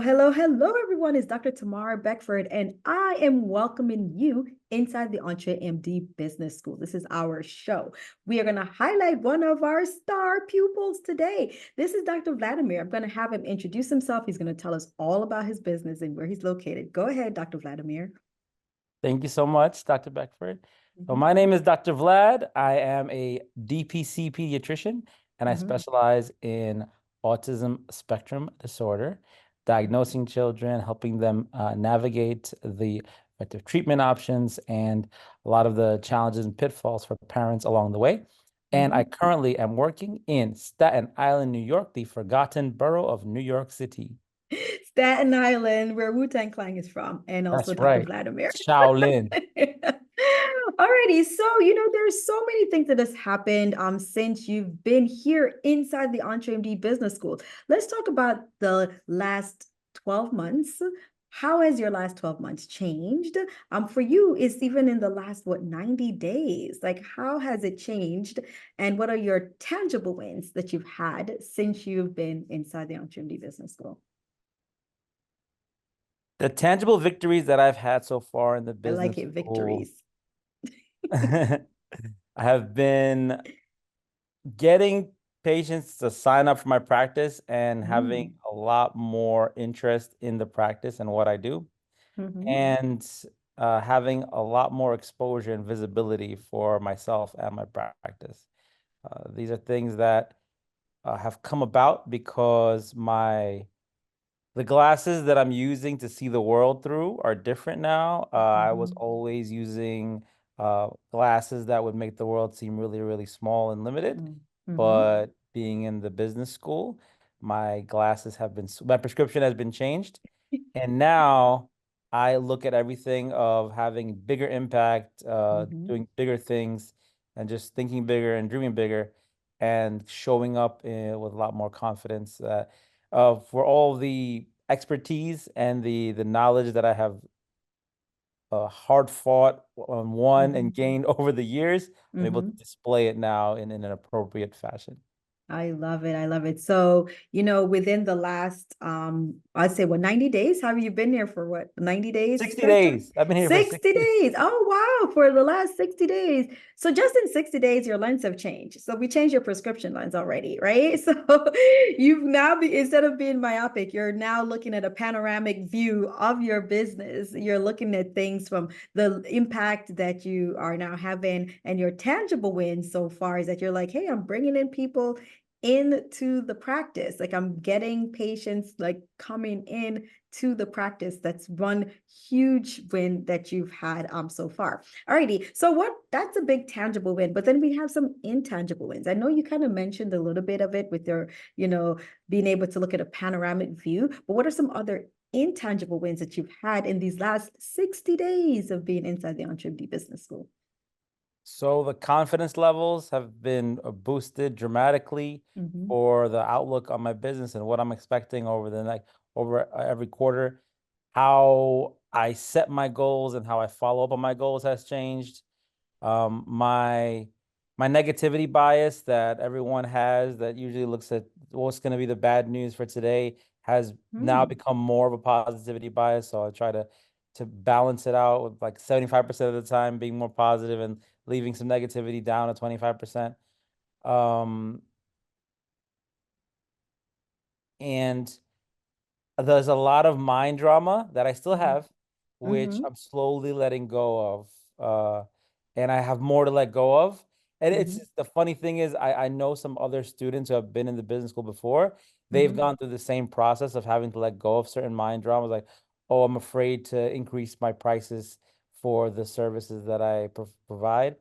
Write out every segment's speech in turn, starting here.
Hello, everyone. It's Dr. Tamara Beckford, and I am welcoming you inside the EntreMD Business School. This is our show. We are going to highlight one of our star pupils today. This is Dr. Vladimir. I'm going to have him introduce himself. He's going to tell us all about his business and where he's located. Go ahead, Dr. Vladimir. Thank you so much, Dr. Beckford. So Mhm. my name is Dr. Vlad. I am a DPC pediatrician, and I Mhm. specialize in autism spectrum disorder, diagnosing children, helping them navigate the effective treatment options and a lot of the challenges and pitfalls for parents along the way. And I Mhm. currently am working in Staten Island, New York, the forgotten borough of New York City. Staten Island, where Wu-Tang Clan is from, and also That's Dr. right. Vladimir. Shaolin. Alrighty, so there's so many things that has happened since you've been here inside the EntreMD Business School. Let's talk about the last 12 months. How has your last 12 months changed? For you, it's even in the last 90 days. Like, how has it changed? And what are your tangible wins that you've had since you've been inside the EntreMD Business School? The tangible victories that I've had so far in the I like business it, school, victories. I have been getting patients to sign up for my practice and having Mm. a lot more interest in the practice and what I do, Mhm. and having a lot more exposure and visibility for myself and my practice. These are things that have come about because the glasses that I'm using to see the world through are different now. I was Mhm. always using glasses that would make the world seem really, really small and limited. Mm. Mhm. But being in the business school, my prescription has been changed. And now I look at everything of having bigger impact, Mhm. doing bigger things, and just thinking bigger and dreaming bigger and showing up with a lot more confidence that for all the expertise and the knowledge that I have hard fought on won and Mhm. gained over the years, I'm able to Mhm. display it now in an appropriate fashion. I love it. I love it. So, within the last I'd say 90 days? Have you been here for what? 90 days, 60 Doctor? days. I've been here for 60 60. days. Oh wow, for the last 60 days. So just in 60 days, your lens have changed. So we changed your prescription lens already, right? So you've now instead of being myopic, you're now looking at a panoramic view of your business. You're looking at things from the impact that you are now having, and your tangible wins so far is that you're like, hey, I'm bringing in people into the practice. Like, I'm getting patients like coming in to the practice. That's one huge win that you've had so far. Alrighty. So that's a big tangible win, but then we have some intangible wins. I know you kind of mentioned a little bit of it with your, being able to look at a panoramic view, but what are some other intangible wins that you've had in these last 60 days of being inside the EntreMD Business School? So the confidence levels have been boosted dramatically Mm-hmm. for the outlook on my business and what I'm expecting over every quarter. How I set my goals and how I follow up on my goals has changed. My negativity bias that everyone has that usually looks at what's going to be the bad news for today has now Mm. become more of a positivity bias. So I try to balance it out with like 75% of the time being more positive and leaving some negativity down to 25%. Um, and there's a lot of mind drama that I still Mm-hmm. have, which Mm-hmm. I'm slowly letting go of. And I have more to let go of. And it's Mm-hmm. just, the funny thing is, I know some other students who have been in the business school before. They've Mm-hmm. gone through the same process of having to let go of certain mind dramas, like, oh, I'm afraid to increase my prices for the services that I provide.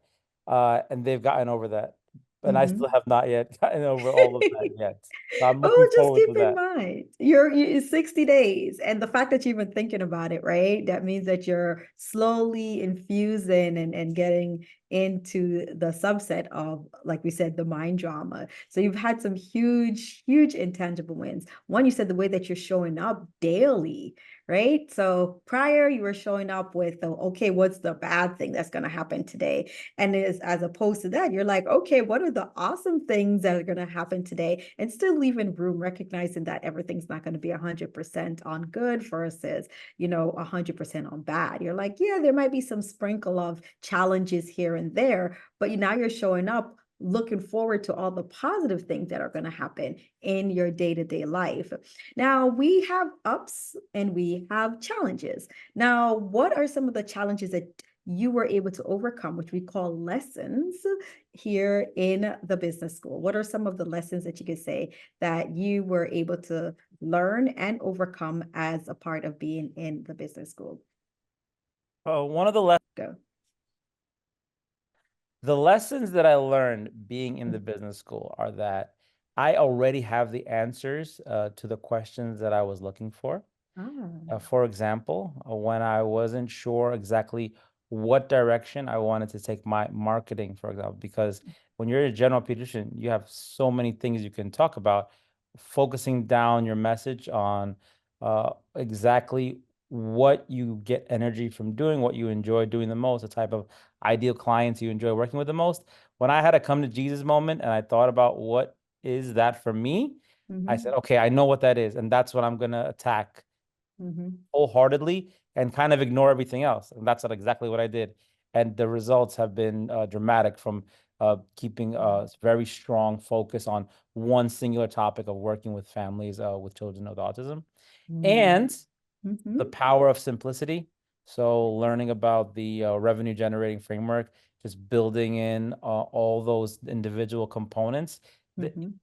And they've gotten over that. And I Mm-hmm. still have not yet gotten over all of that yet. So I'm looking Oh, just forward keep to in that. mind, it's 60 days. And the fact that you've been thinking about it, right? That means that you're slowly infusing and getting into the subset of, like we said, the mind drama. So you've had some huge, huge intangible wins. One, you said the way that you're showing up daily, right? So prior, you were showing up with, okay, what's the bad thing that's going to happen today? And as opposed to that, you're like, okay, what are the awesome things that are going to happen today, and still leaving room, recognizing that everything's not going to be 100% on good versus, 100% on bad. You're like, yeah, there might be some sprinkle of challenges here and there, but now you're showing up looking forward to all the positive things that are going to happen in your day-to-day life. Now, we have ups and we have challenges. Now, what are some of the challenges that you were able to overcome, which we call lessons here in the business school? What are some of the lessons that you could say that you were able to learn and overcome as a part of being in the business school? One of the Go. The lessons that I learned being in the business school are that I already have the answers to the questions that I was looking for. For example, when I wasn't sure exactly what direction I wanted to take my marketing, for example, because when you're a general pediatrician, you have so many things you can talk about, focusing down your message on exactly what you get energy from doing, what you enjoy doing the most, the type of ideal clients you enjoy working with the most. When I had a come to Jesus moment and I thought about what is that for me, I said, okay, I know what that is. And that's what I'm going to attack wholeheartedly and kind of ignore everything else. And that's exactly what I did. And the results have been dramatic from keeping a very strong focus on one singular topic of working with families with children with autism. And the power of simplicity. So learning about the revenue generating framework, just building in all those individual components.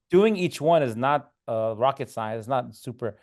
Doing each one is not rocket science. It's not super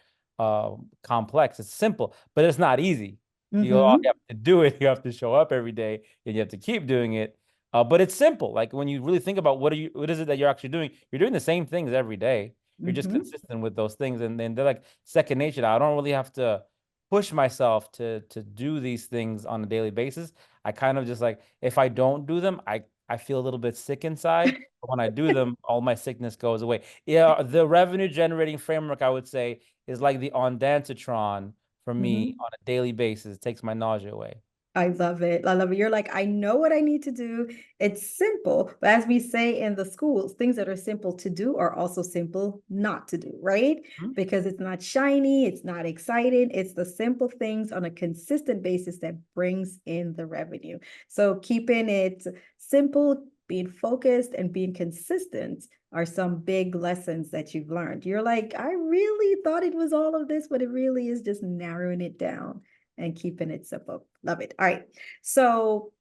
complex. It's simple, but it's not easy. You have to do it. You have to show up every day and you have to keep doing it. But it's simple. Like when you really think about what is it that you're actually doing? You're doing the same things every day. You're just consistent with those things. And then they're like second nature. Now, I don't really have to push myself to do these things on a daily basis. I kind of just like, if I don't do them, I feel a little bit sick inside. But when I do them, all my sickness goes away. Yeah, the revenue generating framework, I would say, is like the ondansetron for me on a daily basis. It takes my nausea away. I love it. I love it. You're like, I know what I need to do. It's simple. But as we say in the schools, things that are simple to do are also simple not to do, right? Because it's not shiny, it's not exciting. It's the simple things on a consistent basis that brings in the revenue. So keeping it simple, being focused, and being consistent are some big lessons that you've learned. You're like, I really thought it was all of this, but it really is just narrowing it down and keeping it simple. Love it. All right. So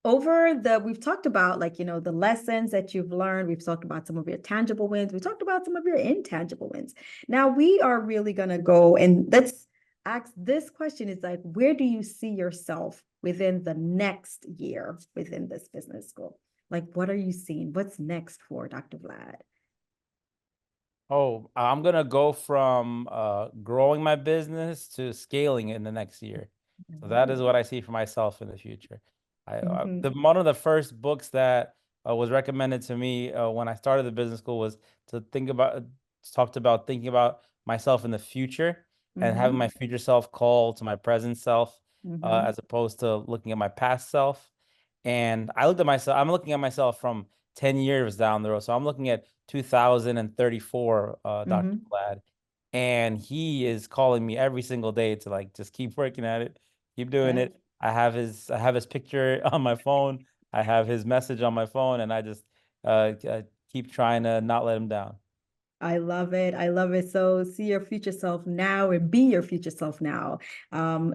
we've talked about the lessons that you've learned. We've talked about some of your tangible wins. We talked about some of your intangible wins. Now we are really going to go and let's ask this question is like, where do you see yourself within the next year within this business school? Like, what are you seeing? What's next for Dr. Vlad? Oh, I'm gonna go from growing my business to scaling it in the next year. So that is what I see for myself in the future. One of the first books that was recommended to me when I started the business school was to talked about thinking about myself in the future and having my future self call to my present self as opposed to looking at my past self. And I'm looking at myself from 10 years down the road. So I'm looking at 2034, Dr. Vlad. And he is calling me every single day to like just keep working at it, keep doing it. I have his picture on my phone. I have his message on my phone, and I just keep trying to not let him down. I love it. I love it. So see your future self now and be your future self now.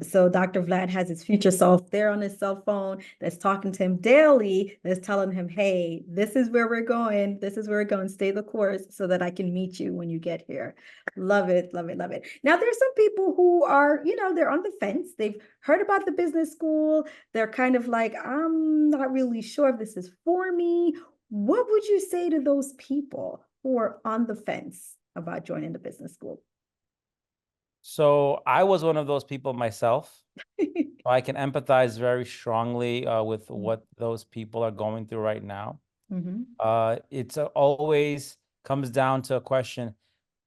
So Dr. Vlad has his future self there on his cell phone that's talking to him daily, that's telling him, hey, this is where we're going. This is where we're going. Stay the course so that I can meet you when you get here. Love it. Love it. Love it. Now, there's some people who are, they're on the fence. They've heard about the business school. They're kind of like, I'm not really sure if this is for me. What would you say to those people who are on the fence about joining the business school? So I was one of those people myself. So I can empathize very strongly with what those people are going through right now. It's always comes down to a question.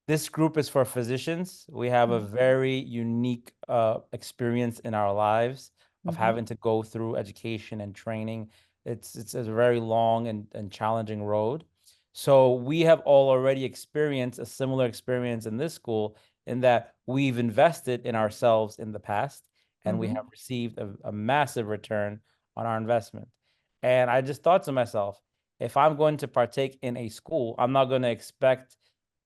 This group is for physicians. We have a very unique experience in our lives of having to go through education and training. it's a very long and challenging road. So we have all already experienced a similar experience in this school, in that we've invested in ourselves in the past, and we have received a massive return on our investment. And I just thought to myself, if I'm going to partake in a school, I'm not going to expect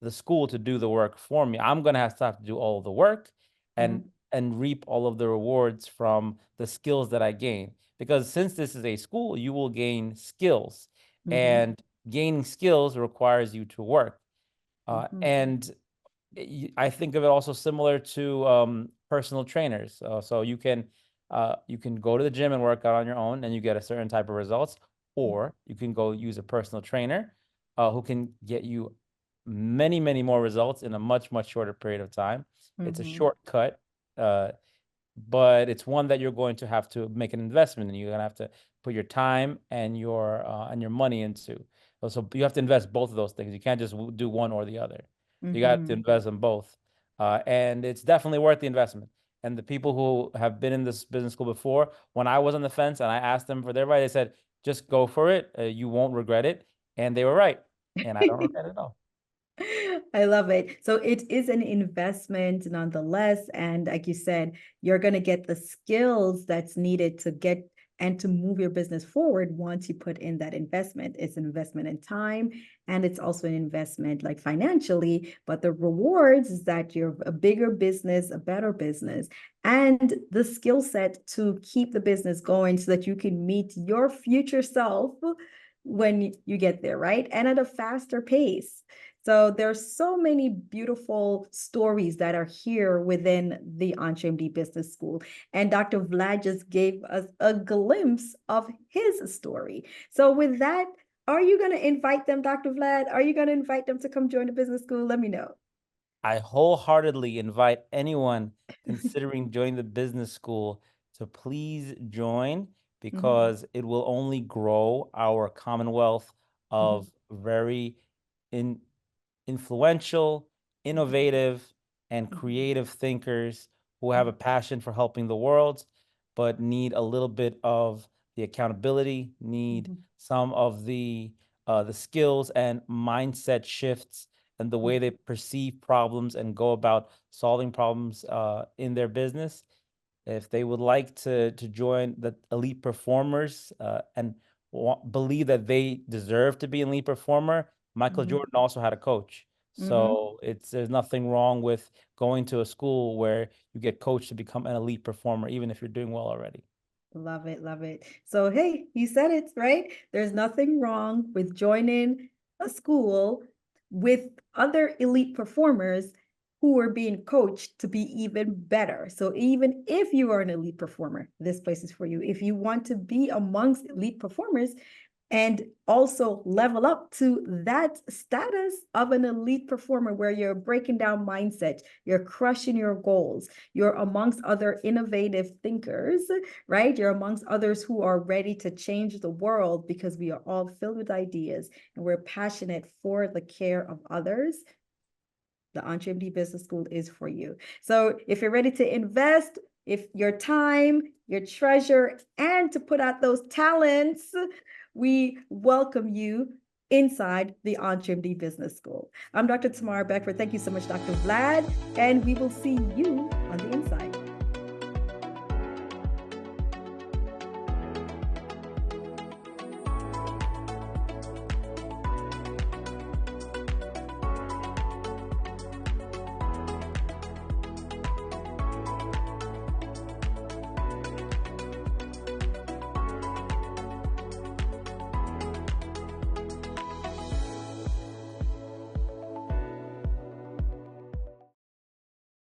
the school to do the work for me. I'm going to have to do all of the work and reap all of the rewards from the skills that I gain. Because since this is a school, you will gain skills, and gaining skills requires you to work. And I think of it also similar to personal trainers. So you can go to the gym and work out on your own, and you get a certain type of results, or you can go use a personal trainer who can get you many, many more results in a much, much shorter period of time. It's a shortcut, but it's one that you're going to have to make an investment in. You're going to have to put your time and your money into. So you have to invest both of those things. You can't just do one or the other. You got to invest in both. And it's definitely worth the investment. And the people who have been in this business school before, when I was on the fence and I asked them for their advice, they said, just go for it. You won't regret it. And they were right. And I don't regret it at all. I love it. So it is an investment nonetheless. And like you said, you're going to get the skills that's needed to get and to move your business forward once you put in that investment. It's an investment in time, and it's also an investment like financially, but the rewards is that you're a bigger business, a better business, and the skill set to keep the business going so that you can meet your future self when you get there, right? And at a faster pace. So there's so many beautiful stories that are here within the EntreMD Business School. And Dr. Vlad just gave us a glimpse of his story. So with that, are you going to invite them, Dr. Vlad? Are you going to invite them to come join the business school? Let me know. I wholeheartedly invite anyone considering joining the business school to please join, because it will only grow our commonwealth of very influential, innovative, and creative thinkers who have a passion for helping the world, but need a little bit of the accountability, need some of the skills and mindset shifts, and the way they perceive problems and go about solving problems in their business. If they would like to join the elite performers and believe that they deserve to be an elite performer, Michael Jordan also had a coach. So there's nothing wrong with going to a school where you get coached to become an elite performer, even if you're doing well already. Love it, love it. So, hey, you said it, right? There's nothing wrong with joining a school with other elite performers who are being coached to be even better. So even if you are an elite performer, this place is for you. If you want to be amongst elite performers and also level up to that status of an elite performer where you're breaking down mindset, you're crushing your goals, you're amongst other innovative thinkers, right? You're amongst others who are ready to change the world, because we are all filled with ideas and we're passionate for the care of others. The EntreMD Business School is for you. So if you're ready to invest, if your time, your treasure, and to put out those talents, we welcome you inside the EntreMD Business School. I'm Dr. Tamara Beckford. Thank you so much, Dr. Vlad, and we will see you on